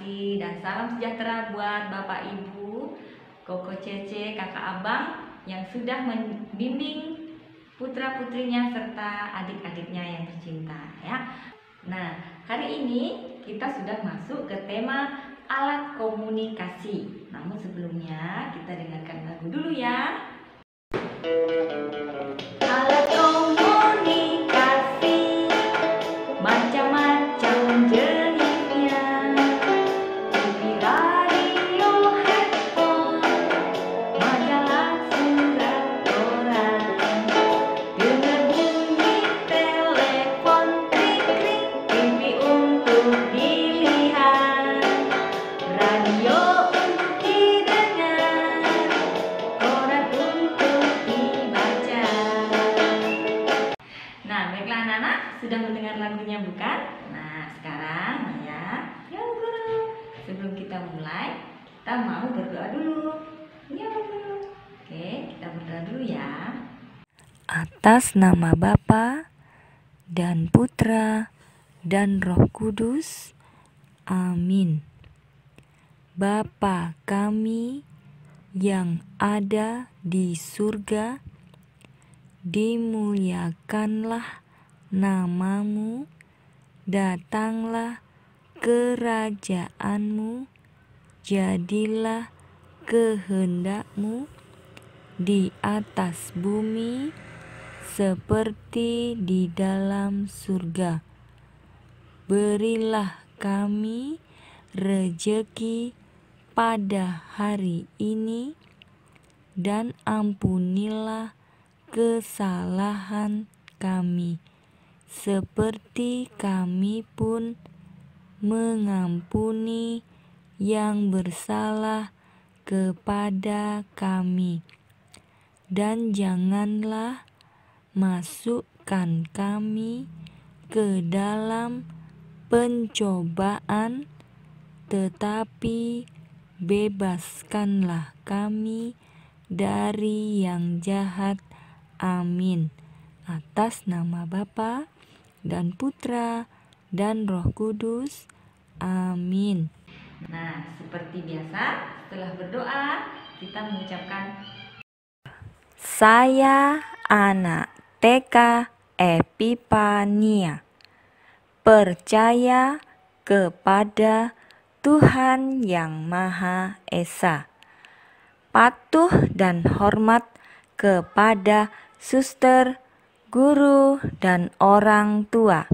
kasih dan salam sejahtera buat Bapak Ibu, Koko Cece, Kakak Abang yang sudah membimbing putra-putrinya serta adik-adiknya yang tercinta ya. Nah, hari ini kita sudah masuk ke tema alat komunikasi. Namun sebelumnya kita dengarkan lagu dulu ya. Alat komunikasi macam-macam jenisnya, TV, radio, handphone, majalah, surat, koran, dengar bunyi telepon, klik-klik, TV untuk dilihat, radio untuk didengar, koran untuk dibaca. Nah, baiklah anak-anak, sudah mendengar lagunya bukan? Nah, sekarang ya guru, sebelum kita mulai, kita mau berdoa dulu. Ya guru. Oke, kita berdoa dulu ya. Atas nama Bapa dan Putra dan Roh Kudus. Amin. Bapa kami yang ada di surga, dimuliakanlah namamu, datanglah kerajaanmu, jadilah kehendakmu di atas bumi seperti di dalam surga. Berilah kami rejeki pada hari ini, dan ampunilah kesalahan kami, seperti kami pun mengampuni yang bersalah kepada kami. Dan janganlah masukkan kami ke dalam pencobaan, tetapi bebaskanlah kami dari yang jahat. Amin. Atas nama Bapa dan Putra dan Roh Kudus. Amin. Nah, seperti biasa, setelah berdoa, kita mengucapkan Saya anak TK Epipania, percaya kepada Tuhan Yang Maha Esa, patuh dan hormat kepada suster, guru, dan orang tua,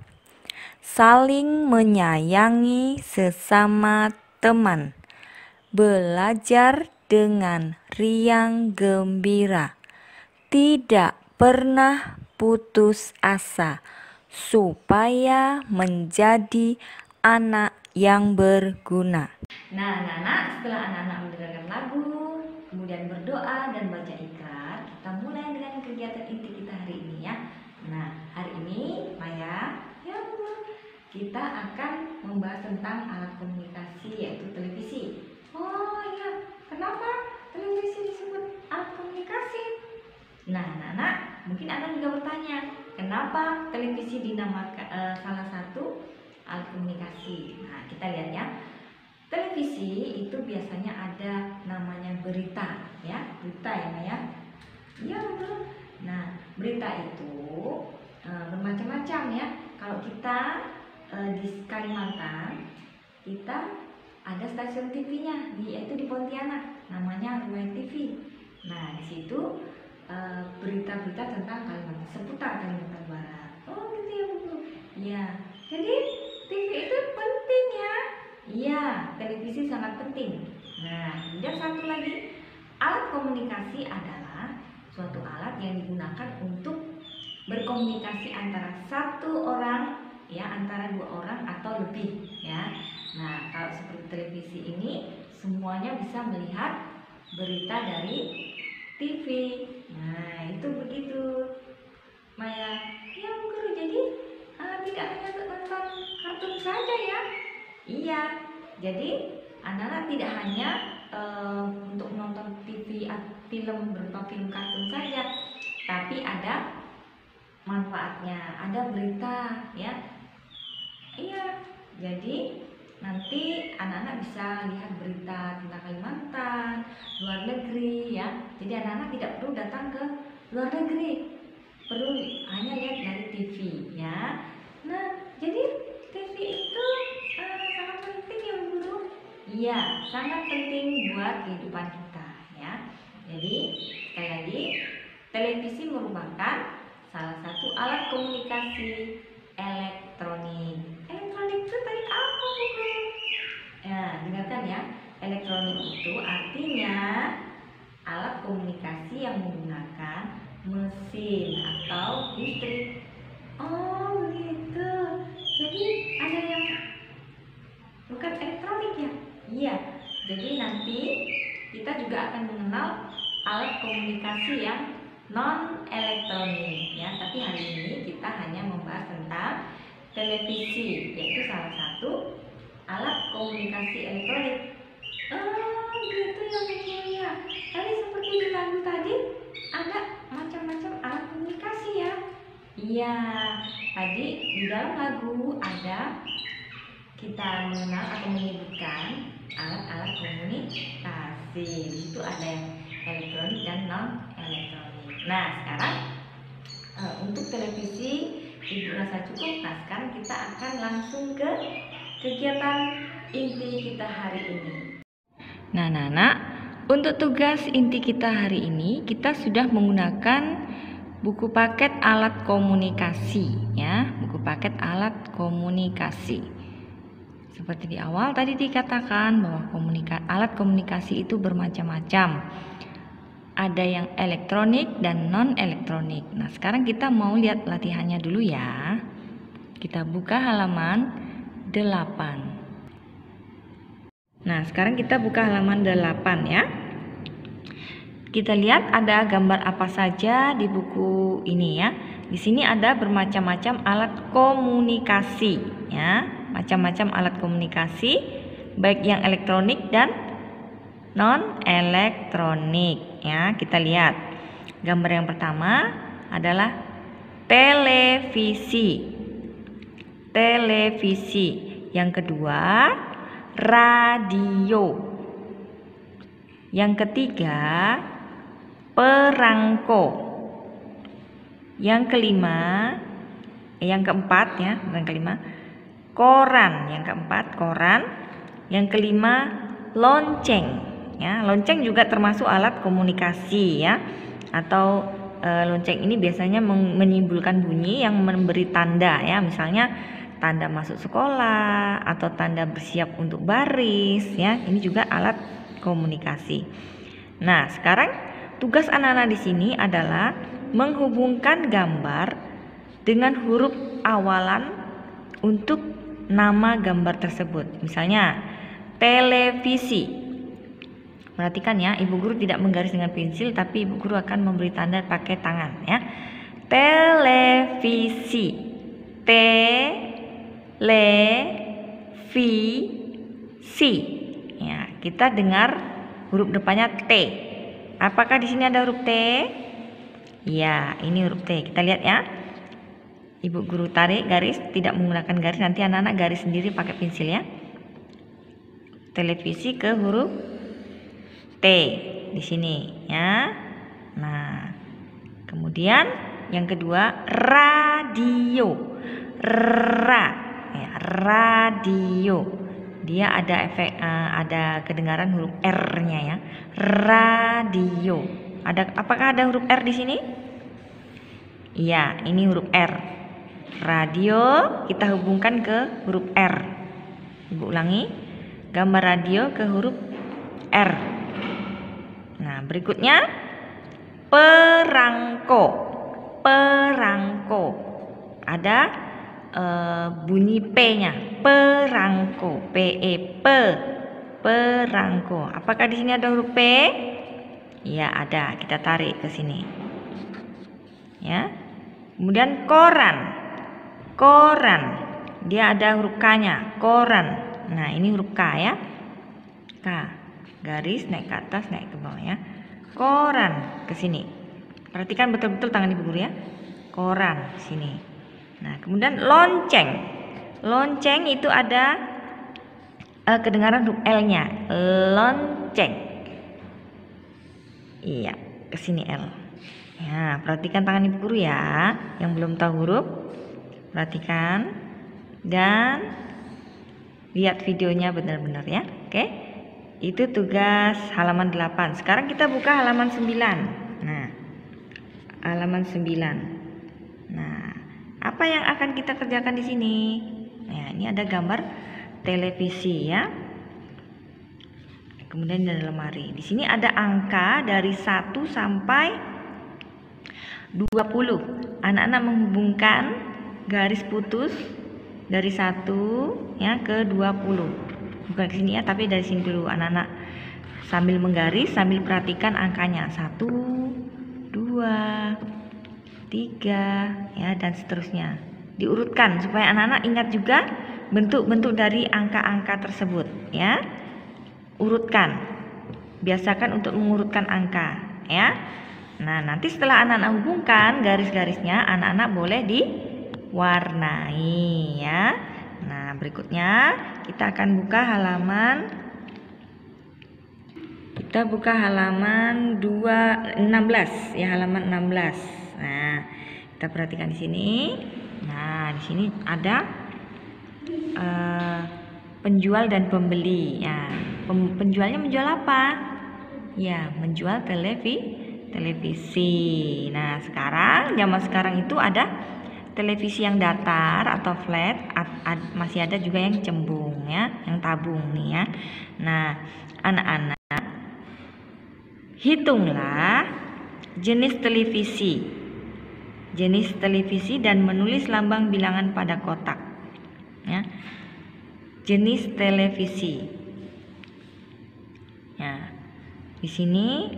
saling menyayangi sesama teman, belajar dengan riang gembira, tidak pernah putus asa, supaya menjadi anak yang berguna. Nah, anak-anak, setelah anak-anak mendengarkan lagu, kemudian berdoa dan baca ikrar, kita mulai dengan kegiatan inti kita hari ini ya. Nah, hari ini Maya, ya kita akan membahas tentang alat komunikasi yaitu televisi. Oh iya, kenapa televisi disebut alat komunikasi? Nah, anak-anak, mungkin Anda juga bertanya, kenapa televisi dinamakan salah satu alat komunikasi? Nah, kita lihat ya. Televisi itu biasanya ada namanya berita, ya, berita ya, Maya. Iya betul. Nah, berita itu bermacam-macam ya. Kalau kita di Kalimantan, kita ada stasiun TV-nya, yaitu di Pontianak, namanya Ruang TV. Nah, di situ berita-berita tentang Kalimantan, seputar Kalimantan Barat. Oh, gitu ya Bu. Iya. Jadi TV itu penting ya. Iya, televisi sangat penting. Nah, kemudian satu lagi, alat komunikasi adalah suatu alat yang digunakan untuk berkomunikasi antara satu orang, ya, antara dua orang atau lebih, ya. Nah, kalau seperti televisi ini, semuanya bisa melihat berita dari TV. Nah, itu begitu, Maya. Ya, guru. Jadi tidak hanya untuk nonton kartun saja ya. Iya, jadi anak-anak tidak hanya untuk menonton TV, film berupa film kartun saja, tapi ada manfaatnya, ada berita, ya. Iya, jadi nanti anak-anak bisa lihat berita tentang Kalimantan, luar negeri ya. Jadi anak-anak tidak perlu datang ke luar negeri, perlu hanya lihat dari TV ya. Nah, jadi TV itu sangat penting ya Bu Guru. Iya, sangat penting buat kehidupan kita ya. Jadi sekali lagi, televisi merupakan salah satu alat komunikasi elektronik. Elektronik itu tadi apa Bu Guru? Ya, dengarkan ya. Elektronik itu artinya alat komunikasi yang menggunakan mesin atau listrik. Oh begitu. Jadi ada yang bukan elektronik ya? Iya. Jadi nanti kita juga akan mengenal alat komunikasi yang non elektronik ya. Tapi hari ini kita hanya membahas tentang televisi, yaitu salah satu alat komunikasi elektronik. Oh gitu ya Bu Guru ya. Tadi seperti di lagu tadi ada macam-macam alat komunikasi ya. Iya, tadi di dalam lagu ada kita mengenal atau menyebutkan alat-alat komunikasi. Di situ ada yang elektronik dan non elektronik. Nah sekarang untuk televisi Ibu rasa cukup. Nah sekarang kita akan langsung ke kegiatan inti kita hari ini. Nah, anak-anak, untuk tugas inti kita hari ini kita sudah menggunakan buku paket alat komunikasi ya, buku paket alat komunikasi. Seperti di awal tadi dikatakan bahwa alat komunikasi itu bermacam-macam. Ada yang elektronik dan non elektronik. Nah, sekarang kita mau lihat latihannya dulu ya. Kita buka halaman 8. Nah, sekarang kita buka halaman 8 ya. Kita lihat ada gambar apa saja di buku ini ya. Di sini ada bermacam-macam alat komunikasi ya, macam-macam alat komunikasi, baik yang elektronik dan non elektronik ya. Kita lihat. Gambar yang pertama adalah televisi. Televisi. Yang kedua, radio. Yang ketiga, perangko. Yang keempat ya, bukan kelima, koran. Yang keempat, koran. Yang kelima, lonceng. Ya, lonceng juga termasuk alat komunikasi ya. Atau lonceng ini biasanya menimbulkan bunyi yang memberi tanda ya, misalnya tanda masuk sekolah atau tanda bersiap untuk baris ya. Ini juga alat komunikasi. Nah, sekarang tugas anak-anak di sini adalah menghubungkan gambar dengan huruf awalan untuk nama gambar tersebut. Misalnya televisi. Perhatikan ya, Ibu Guru tidak menggaris dengan pensil, tapi Ibu Guru akan memberi tanda pakai tangan ya. Televisi. Televisi. Ya, kita dengar huruf depannya T. Apakah di sini ada huruf T? Ya, ini huruf T. Kita lihat ya. Ibu Guru tarik garis, tidak menggunakan garis, nanti anak-anak garis sendiri pakai pensil ya. Televisi ke huruf T di sini ya. Nah, kemudian yang kedua radio. Ya, radio. Dia ada efek, ada kedengaran huruf R-nya ya. Radio. Apakah ada huruf R di sini? Iya, ini huruf R. Radio kita hubungkan ke huruf R. Ibu ulangi. Gambar radio ke huruf R. Nah, berikutnya perangko. Perangko. Ada bunyi P-nya. Perangko. P-E-P. Perangko. Apakah di sini ada huruf P? Ya, ada. Kita tarik ke sini. Ya. Kemudian koran. Koran. Dia ada huruf K-nya. Koran. Nah, ini huruf K ya. K. Garis naik ke atas, naik ke bawah ya. Koran ke sini. Perhatikan betul-betul tangan Ibu Guru ya. Koran sini. Nah, kemudian lonceng. Lonceng itu ada kedengaran huruf L-nya. Lonceng. Iya, ke sini L. Ya, perhatikan tangan Ibu Guru ya. Yang belum tahu huruf, perhatikan dan lihat videonya benar-benar ya. Oke. Itu tugas halaman 8. Sekarang kita buka halaman 9. Nah, halaman 9. Nah, apa yang akan kita kerjakan di sini? Nah, ini ada gambar televisi ya. Kemudian di lemari. Di sini ada angka dari 1 sampai 20. Anak-anak menghubungkan garis putus dari 1 ya ke 20. Bukan ke sini ya, tapi dari sini dulu. Anak-anak sambil menggaris, sambil perhatikan angkanya. 1, 2, 3 ya, dan seterusnya. Diurutkan supaya anak-anak ingat juga bentuk-bentuk dari angka-angka tersebut ya. Urutkan. Biasakan untuk mengurutkan angka ya. Nah, nanti setelah anak-anak hubungkan garis-garisnya, anak-anak boleh diwarnai ya. Nah, berikutnya kita akan buka halaman 16 ya, halaman 16. Nah, kita perhatikan di sini. Nah, di sini ada penjual dan pembeli. Ya, penjualnya menjual apa? Ya, menjual televisi. Nah, zaman sekarang itu ada televisi yang datar atau flat, masih ada juga yang cembung ya, yang tabung nih ya. Nah, anak-anak hitunglah jenis televisi dan menulis lambang bilangan pada kotak ya. Jenis televisi ya. Di sini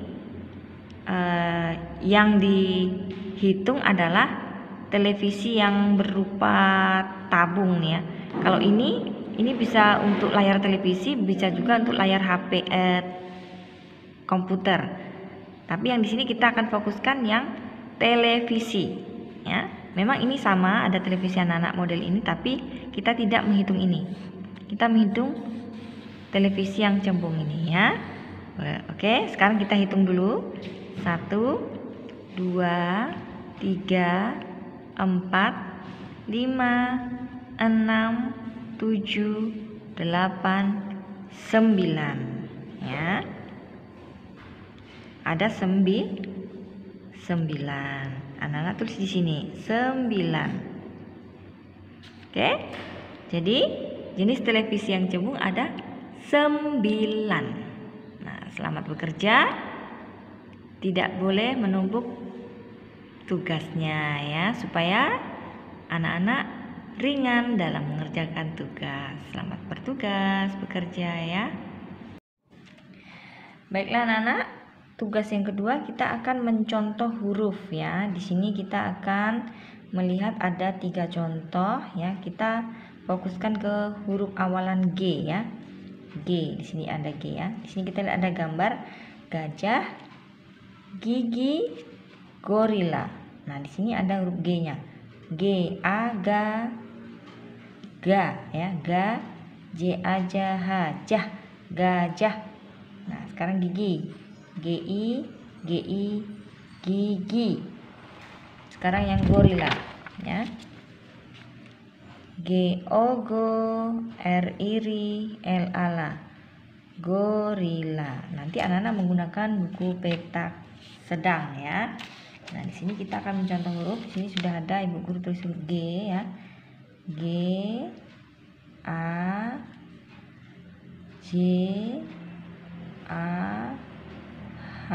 yang dihitung adalah televisi yang berupa tabung nih ya. Kalau ini bisa untuk layar televisi, bisa juga untuk layar HP komputer. Tapi yang di sini kita akan fokuskan yang televisi ya. Memang ini sama, ada televisi anak-anak model ini, tapi kita tidak menghitung ini. Kita menghitung televisi yang cembung ini ya. Oke, sekarang kita hitung dulu. 1, 2, 3, 4, 5, 6, 7, 8, 9 ya. Ada 9. Anak-anak tulis di sini 9. Oke. Jadi jenis televisi yang cembung ada 9. Nah, selamat bekerja. Tidak boleh menumpuk tugasnya ya, supaya anak-anak ringan dalam mengerjakan tugas. Selamat bertugas, bekerja ya. Baiklah anak-anak, tugas yang kedua kita akan mencontoh huruf ya. Di sini kita akan melihat ada 3 contoh ya. Kita fokuskan ke huruf awalan G ya. G, di sini ada G ya. Di sini kita lihat ada gambar gajah, gigi, gorila. Nah, di sini ada huruf G-nya. G, A, ga, ya, ga, J, A, ja, ha, jah, gajah. Nah, sekarang gigi. G-I, G-I, gigi. Sekarang yang gorila ya. G-O, go, R-I-ri, L-ala, gorila. Nanti anak-anak menggunakan buku peta sedang ya. Nah, di sini kita akan mencontoh huruf. Di sini sudah ada Ibu Guru tulis huruf G ya. G, A, J, A, H.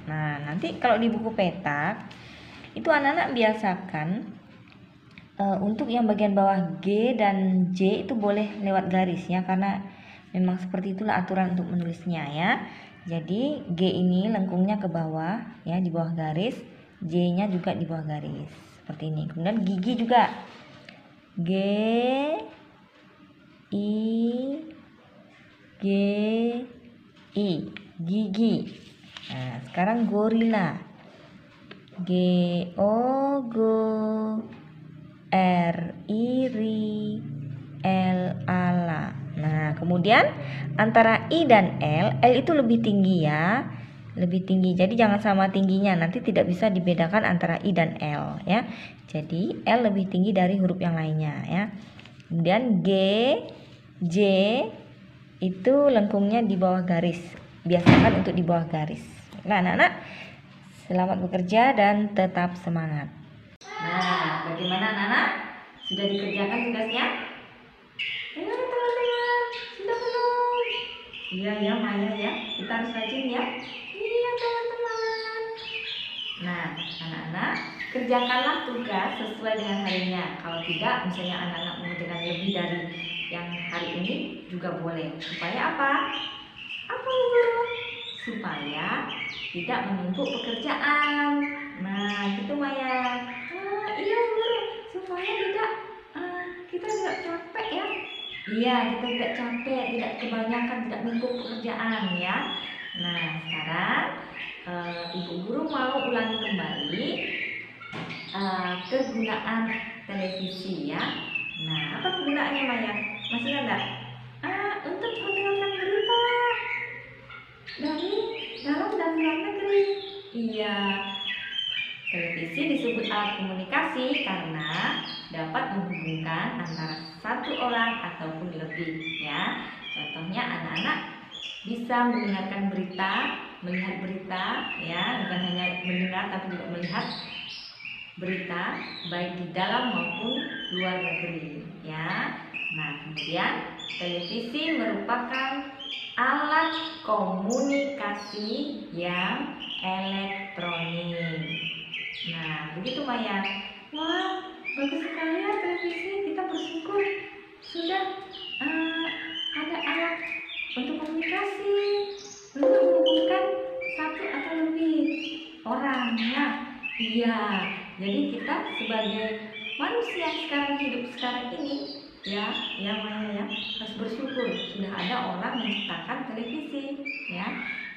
Nah, nanti kalau di buku petak itu anak-anak biasakan untuk yang bagian bawah G dan J itu boleh lewat garis ya, karena memang seperti itulah aturan untuk menulisnya ya. Jadi G ini lengkungnya ke bawah ya, di bawah garis, J-nya juga di bawah garis seperti ini. Kemudian gigi juga, G, I, G, I, gigi. Nah, sekarang gorila, G, O, go, R, I, ri, L, ala. Nah, kemudian Kemudian antara I dan L itu lebih tinggi ya. Lebih tinggi. Jadi jangan sama tingginya, nanti tidak bisa dibedakan antara I dan L ya. Jadi L lebih tinggi dari huruf yang lainnya ya. Kemudian G, J itu lengkungnya di bawah garis. Biasakan untuk di bawah garis. Nah, anak-anak, selamat bekerja dan tetap semangat. Nah, bagaimana anak-anak? Sudah dikerjakan tugasnya? Ayo teman-teman, sudah belum? Iya ya Maya ya, kita harus rajin ya. Iya teman-teman. Nah, anak-anak, kerjakanlah tugas sesuai dengan harinya. Kalau tidak, misalnya anak-anak mengerjakan lebih dari yang hari ini juga boleh. Supaya apa? Apa guru? Supaya tidak menumpuk pekerjaan. Nah, gitu Maya. Iya guru, supaya kita tidak capek ya. Iya, kita tidak capek, tidak kebanyakan, tidak menumpuk pekerjaan ya. Nah, sekarang ibu guru mau ulangi kembali kegunaan televisi ya. Nah, apa kegunaannya Maya? Masih ada? Untuk mendengarkan berita dari dalam dan luar negeri. Iya. Televisi disebut alat komunikasi karena dapat menghubungkan antara satu orang ataupun lebih ya. Contohnya anak-anak bisa mendengarkan berita, melihat berita ya, bukan hanya mendengar tapi juga melihat berita baik di dalam maupun luar negeri ya. Nah, kemudian televisi merupakan alat komunikasi yang elektronik. Nah, begitu Maya. Wah, bagus sekali ya televisi. Kita bersyukur sudah ada alat untuk komunikasi, untuk menghubungkan satu atau lebih orang. Nah, iya. Jadi kita sebagai manusia sekarang, hidup sekarang ini ya, Maya ya, harus bersyukur sudah ada orang yang menciptakan televisi ya.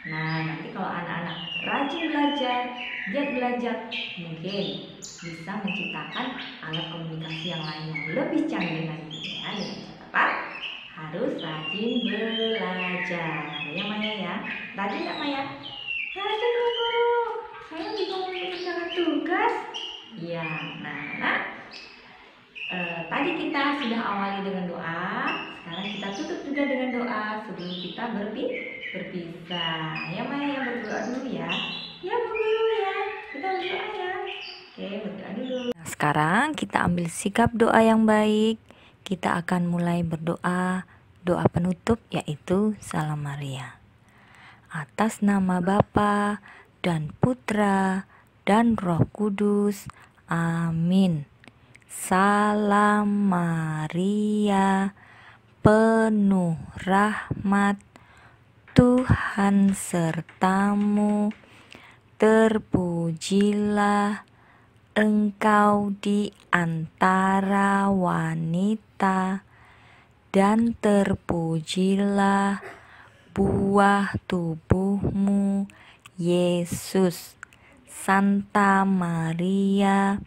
Nah, nanti kalau anak-anak rajin belajar, giat belajar, mungkin bisa menciptakan alat komunikasi yang lain yang lebih canggih lagi ya. Dengan catatan harus rajin belajar ya Maya ya. Rajin nggak Maya? Rajin guru. Saya juga mau mengerjakan tugas. Iya. Nah, tadi kita sudah awali dengan doa. Sekarang kita tutup juga dengan doa sebelum kita berpisah. Ya Maya, berdoa dulu ya. Ya Bu Guru ya. Kita berdoa ya. Oke, berdoa dulu. Nah, sekarang kita ambil sikap doa yang baik. Kita akan mulai berdoa. Doa penutup yaitu Salam Maria. Atas nama Bapa dan Putra dan Roh Kudus. Amin. Salam Maria, penuh rahmat, Tuhan sertamu, terpujilah engkau di antara wanita, dan terpujilah buah tubuhmu, Yesus. Santa Maria,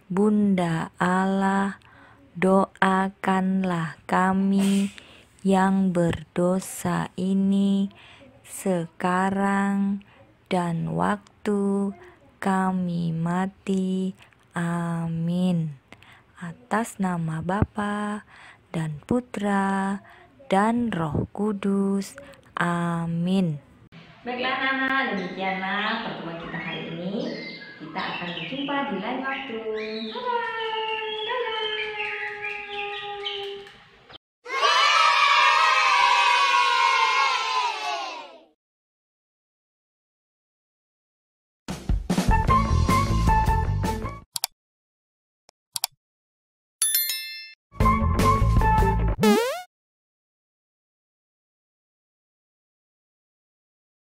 Bunda Allah, doakanlah kami yang berdosa ini sekarang dan waktu kami mati. Amin. Atas nama Bapa dan Putra dan Roh Kudus. Amin. Baiklah anak-anak, demikianlah pertemuan kita hari ini. Kita akan berjumpa di lain waktu. Dadah.